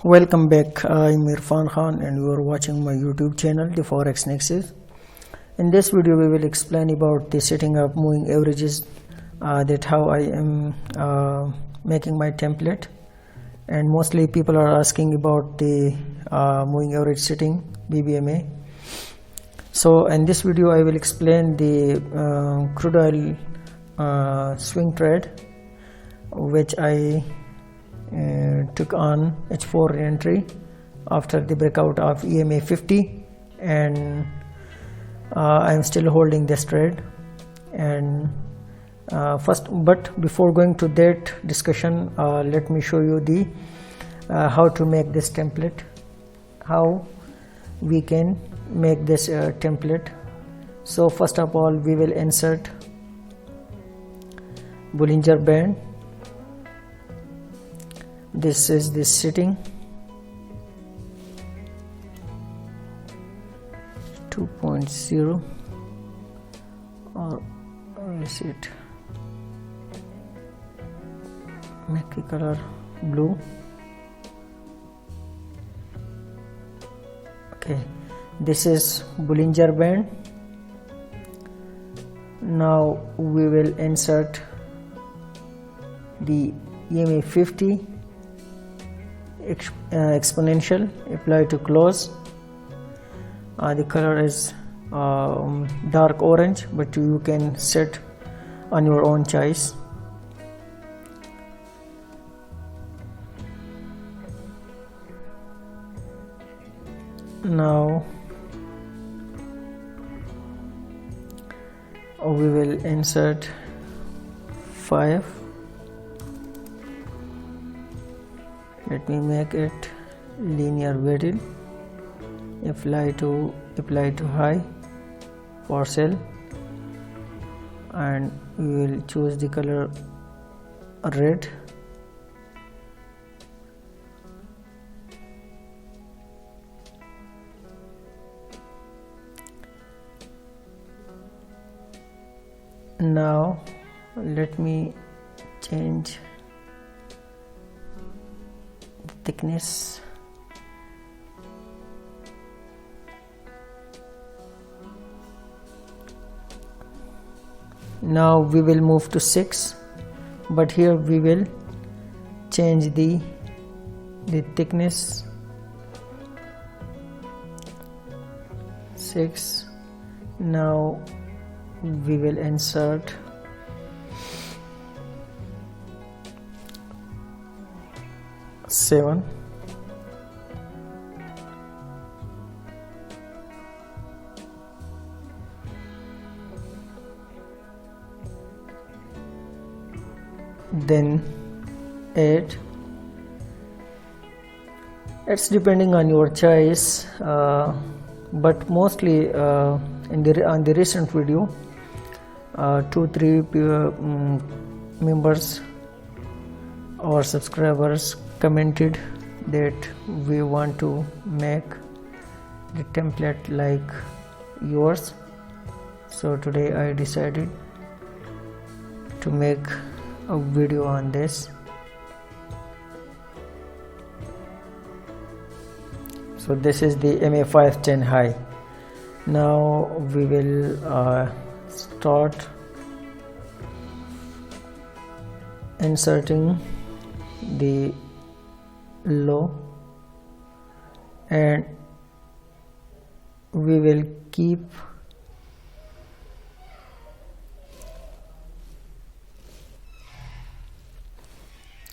Welcome back. I'm Irfan Khan and you are watching my YouTube channel, the Forex Nexus. In this video we will explain about the setting up moving averages, that how I am making my template, and mostly people are asking about the moving average setting, Bbma. So in this video I will explain the crude oil swing trade which I took on H4 rentry after the breakout of EMA 50, and I am still holding this trade. And but before going to that discussion, let me show you the how to make this template, how we can make this template. So first of all, we will insert Bollinger band. This is the setting 2.0, or is it make the color blue? Okay, this is Bollinger band. Now we will insert the EMA 50 exponential, apply to close. The color is dark orange, but you can set on your own choice. Now we will insert 5. Let me make it linear weighted. Apply to high for sell, and we will choose the color red. Now let me change the thickness. Now we will move to 6, but here we will change the thickness 6. Now we will insert seven. Then 8. It's depending on your choice, but mostly on the recent video, 2-3 members or subscribers commented that we want to make the template like yours. So today I decided to make a video on this. So this is the MA 510 high. Now we will start inserting the low, and we will keep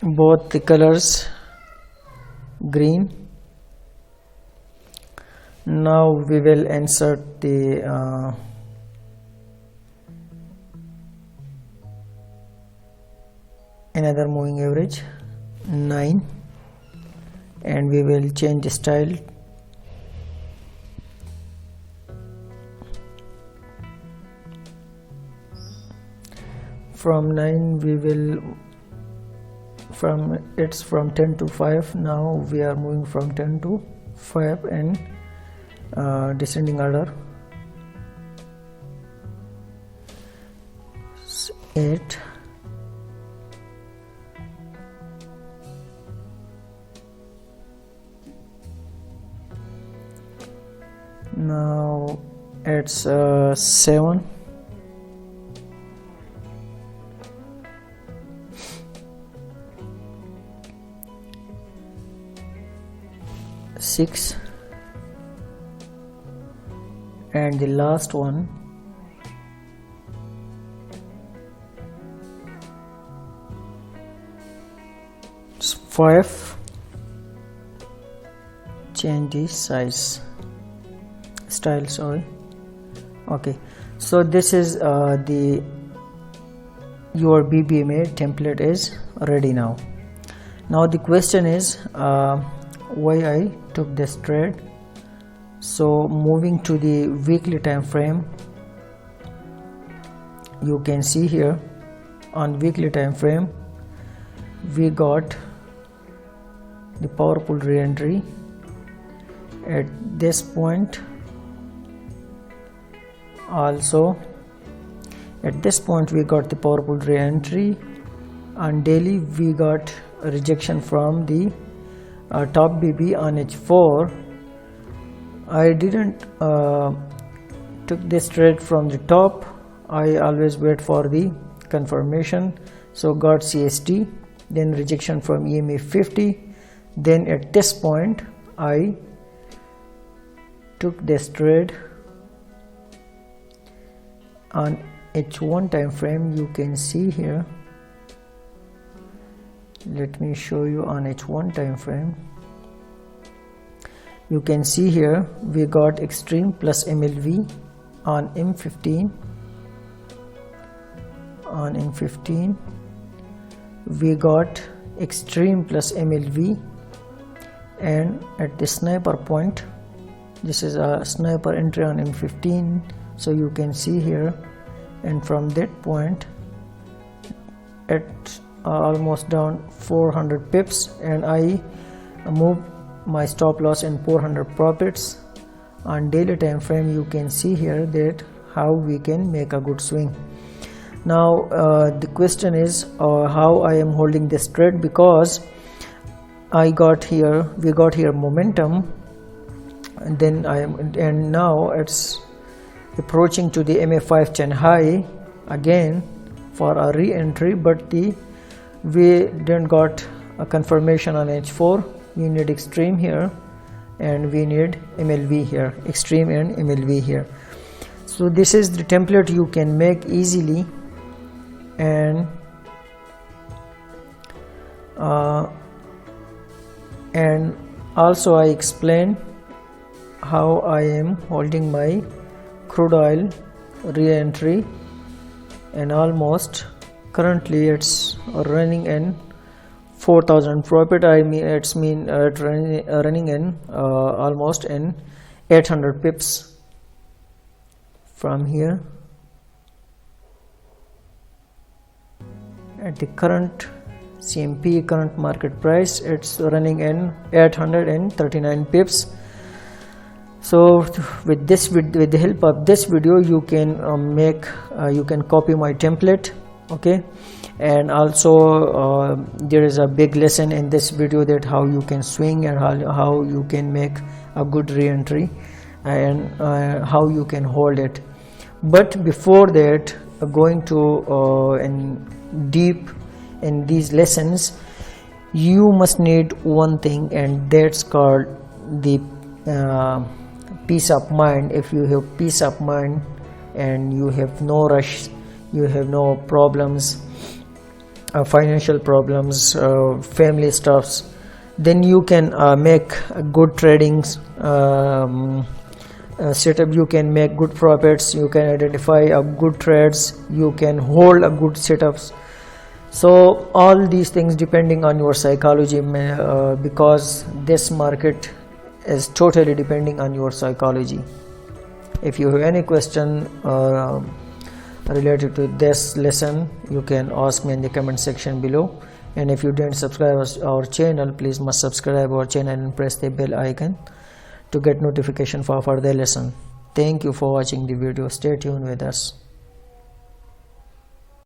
both the colors green. Now we will insert the another moving average 9, and we will change the style from 9. We will from 10 to 5. Now we are moving from 10 to 5 and descending order. 8, Now it's 7, 6, and the last one is 5. Change the style, sorry. Okay, so this is your Bbma template is ready now. Now the question is why I took this trade. So moving to the weekly time frame, you can see here on weekly time frame we got the powerful re-entry at this point. Also at this point we got the powerful re-entry. On daily we got a rejection from the top BB on H4. I didn't took this trade from the top. I always wait for the confirmation. So got CST, then rejection from EMA 50. Then at this point I took this trade on H1 time frame. You can see here, let me show you on H1 time frame. You can see here we got extreme plus MLV on M15. On M15 we got extreme plus MLV, and at the sniper point, this is a sniper entry on M15, so you can see here, and from that point at almost down 400 pips, and I moved my stop loss in 400 profits. On daily time frame you can see here that how we can make a good swing. Now the question is how I am holding this trade, because we got here momentum, and then and now it's approaching to the MA5 10 high again for a re-entry, but we didn't got a confirmation on H4. We need extreme here and we need MLV here, extreme and MLV here. So this is the template you can make easily, and also I explain how I am holding my crude oil re-entry, and almost currently it's running in 4,000 profit. I mean it's running in almost in 800 pips from here. At the current CMP current market price, it's running in 839 pips. So with this, with the help of this video, you can you can copy my template, okay? And also there is a big lesson in this video, that how you can swing and how you can make a good re-entry, and how you can hold it. But before that, going to in deep in these lessons, you must need one thing, and that's called the peace of mind. If you have peace of mind and you have no rush, you have no problems, financial problems, family stuffs, then you can make good trading setup. You can make good profits, you can identify good trades, you can hold a good setups. So all these things depending on your psychology, because this market is totally depending on your psychology. If you have any question related to this lesson, you can ask me in the comment section below. And if you didn't subscribe our channel, please must subscribe our channel and press the bell icon to get notification for further lesson. Thank you for watching the video. Stay tuned with us.